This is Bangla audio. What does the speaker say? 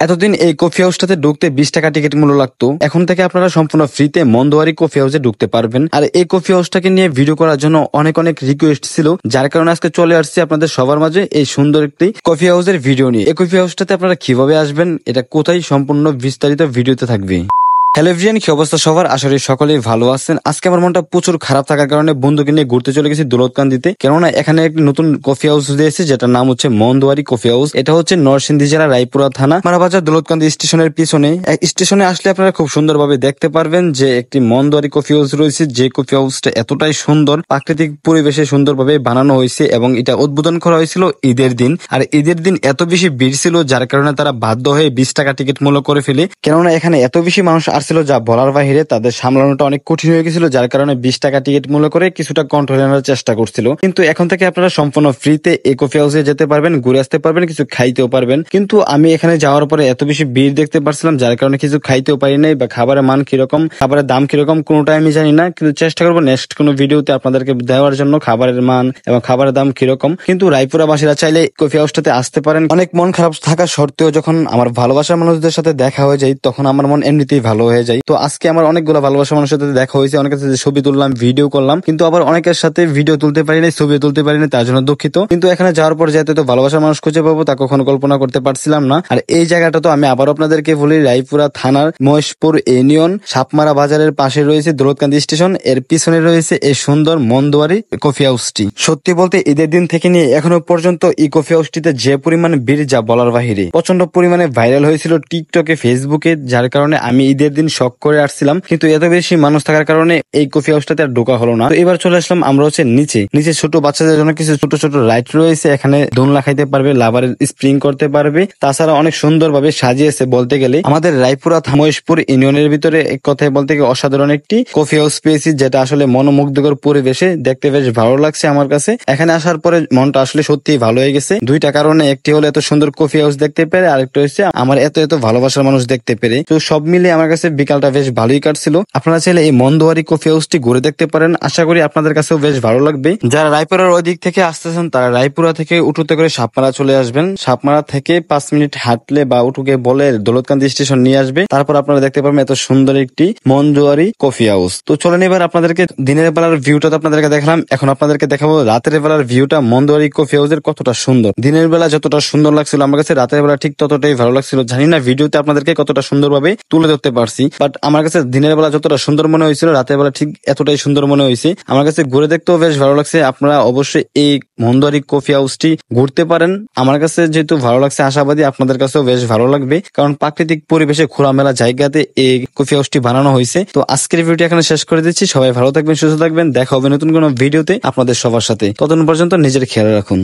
এতদিন এই কফি হাউসটাতে ঢুকতে 20 টাকা টিকিট মূল্য লাগতো, এখন থেকে আপনারা সম্পূর্ণ ফ্রিতে মন্দোয়ারি কফি হাউসে ঢুকতে পারবেন। আর এই কফি হাউসটাকে নিয়ে ভিডিও করার জন্য অনেক অনেক রিকোয়েস্ট ছিল, যার কারণে আজকে চলে আসছি আপনাদের সবার মাঝে এই সুন্দর একটি কফি হাউসের ভিডিও নিয়ে। এই কফি হাউসটাতে আপনারা কিভাবে আসবেন, এটা কোথায়, সম্পূর্ণ বিস্তারিত ভিডিওতে থাকবে। হ্যালো এভরিওয়ান, কি অবস্থা সবার? আশা করি সকলেই ভালো আছেন। আজকে আমার মনটা প্রচুর খারাপ থাকার কারণে বন্ধুকে নিয়ে ঘুরতে চলে গেছি দৌলতকান্দিতে। কেননা এখানে একটি নতুন কফি হাউস দিয়েছে, যেটার নাম হচ্ছে মন্দোয়ারি কফি হাউস। এটা হচ্ছে নরসিংদী জেলা রায়পুরা থানা মারাবাজার দৌলতকান্দি স্টেশনের পিছনে। স্টেশনে আসলে আপনারা খুব সুন্দরভাবে দেখতে পারবেন যে একটি মন্দোয়ারি কফি হাউস রয়েছে, যে কফি হাউসটা এতটাই সুন্দর, প্রাকৃতিক পরিবেশে সুন্দরভাবে বানানো হয়েছে এবং এটা উদ্বোধন করা হয়েছিল ঈদের দিন। আর ঈদের দিন এত বেশি ভিড় ছিল, যার কারণে তারা বাধ্য হয়ে 20 টাকা টিকিট মূল্য করে ফেলে। কেননা এখানে এত বেশি মানুষ ছিল যা বলার বাহিরে, তাদের সামলানোটা অনেক কঠিন হয়ে গেছিল, যার কারণে 20 টাকা টিকিট মূল্য করে কিছুটা কন্ট্রোল আনার চেষ্টা করছিল। কিন্তু এখন থেকে আপনারা সম্পূর্ণ ফ্রিতে এই কফি হাউসে যেতে পারবেন, ঘুরে আসতে পারবেন, কিছু খাইতেও পারবেন। কিন্তু আমি এখানে যাওয়ার পরে এত বেশি ভিড় দেখতে পারছিলাম, যার কারণে কিছু খাইতেও পারি নাই, বা খাবারের মান কিরকম, খাবারের দাম কিরকম কোনোটাই আমি জানি না। কিন্তু চেষ্টা করবো নেক্সট কোনো ভিডিওতে আপনাদেরকে দেওয়ার জন্য খাবারের মান এবং খাবারের দাম কিরকম। কিন্তু রায়পুরাবাসীরা চাইলে কফি হাউসটাতে আসতে পারেন। অনেক মন খারাপ থাকা সত্ত্বেও যখন আমার ভালোবাসার মানুষদের সাথে দেখা হয়ে যায়, তখন আমার মন এমনিতেই ভালো হয়ে যায়। তো আজকে আমার অনেকগুলো ভালোবাসা মানুষের সাথে দেখা হয়েছে, অনেকের সাথে ছবি তুললাম, ভিডিও করলাম, কিন্তু আবার অনেকের সাথে ভিডিও তুলতে পারি নাই, ছবি তুলতে পারি না, তার জন্য দুঃখিত। কিন্তু এখানে যাওয়ার পর যেহেতু তো ভালোবাসার মানুষ খুঁজে পাবো, তা কখনো কল্পনা করতে পারছিলাম না। আর এই জায়গাটা তো আমি আবার আপনাদেরকে বলি, রায়পুরা থানার মহেশপুর ইউনিয়ন সাপমারা বাজারের পাশে রয়েছে দৌলতকান্দি স্টেশন, এর পিছনে রয়েছে এই সুন্দর মন্দোয়ারি কফি হাউসটি। সত্যি বলতে ঈদের দিন থেকে নিয়ে এখনো পর্যন্ত এই কফি হাউসটিতে যে পরিমাণ ভিড়, যা বলার বাহিরে। প্রচন্ড পরিমাণে ভাইরাল হয়েছিল টিকটকে, ফেসবুকে, যার কারণে আমি ঈদের দিন শখ করে আসছিলাম, কিন্তু এত বেশি মানুষ থাকার কারণে এই কফি হাউসটাতে আর ঢোকা হলো না। তো এবার চলে আসলাম আমরা হচ্ছে নিচে ছোট বাচ্চাদের জন্য কিছু ছোট ছোট রাইড রয়েছে, এখানে দোলনা খাইতে পারবে, লাভারের স্প্রিং করতে পারবে। তাছাড়া অনেক সুন্দরভাবে সাজিয়েছে বলতে গেলে। আমাদের রায়পুরা মহেশপুর ইউনিয়নের ভিতরে এক কথায় বলতে গেলে অসাধারণ একটি কফি হাউস পেয়েছি, যেটা আসলে মনোমুগ্ধকর পরিবেশে দেখতে বেশ ভালো লাগছে আমার কাছে। এখানে আসার পরে মনটা আসলে সত্যি ভালো হয়ে গেছে, দুইটা কারণে। একটি হলো এত সুন্দর কফি হাউস দেখতে পেরে, আরেকটা হচ্ছে আমার এত ভালোবাসার মানুষ দেখতে পেরে। তো সব মিলে আমার কাছে বিকালটা বেশ ভালোই কাটছিল। আপনারা চাইলে এই মন্দোয়ারি কফি হাউসটি ঘুরে দেখতে পারেন, আশা করি আপনাদের কাছেও বেশ ভালো লাগবে। যারা রায়পুরার ওই দিক থেকে আসতেছেন, তারা রায়পুরা থেকে উঠোতে করে সাপমারা চলে আসবেন। সাপমারা থেকে 5 মিনিট হাঁটলে বা উঠুকে বলে দৌলতকান্দি স্টেশন নিয়ে আসবে। তারপর আপনারা দেখতে পাবেন এত সুন্দর একটি মন্দোয়ারি কফি হাউস। তো চলেন এবার আপনাদেরকে দিনের বেলার ভিউটা তো আপনাদেরকে দেখালাম, এখন আপনাদেরকে দেখাবো রাতের বেলার ভিউটা মন্দোয়ারি কফি হাউসের কতটা সুন্দর। দিনের বেলা যতটা সুন্দর লাগছিল আমার কাছে, রাতের বেলা ঠিক ততটাই ভালো লাগছিল। জানি না ভিডিওতে আপনাদেরকে কতটা সুন্দরভাবে তুলে ধরতে পারছি, বাট আমার কাছে দিনের বেলা যতটা সুন্দর মনে হয়েছিল, রাতের বেলা ঠিক এতটাই সুন্দর মনে হয়েছে। আমার কাছে ঘুরে দেখতেও বেশ ভালো লাগছে। আপনারা অবশ্যই এই মন্দোয়ারি কফি হাউসটি ঘুরতে পারেন। আমার কাছে যেহেতু ভালো লাগছে, আশাবাদী আপনাদের কাছেও বেশ ভালো লাগবে, কারণ প্রাকৃতিক পরিবেশে খোলামেলা জায়গাতে এই কফি হাউসটি বানানো হয়েছে। তো আজকের ভিডিওটি এখানে শেষ করে দিচ্ছি। সবাই ভালো থাকবেন, সুস্থ থাকবেন, দেখা হবে নতুন কোনো ভিডিওতে আপনাদের সবার সাথে। ততদিন পর্যন্ত নিজের খেয়াল রাখুন।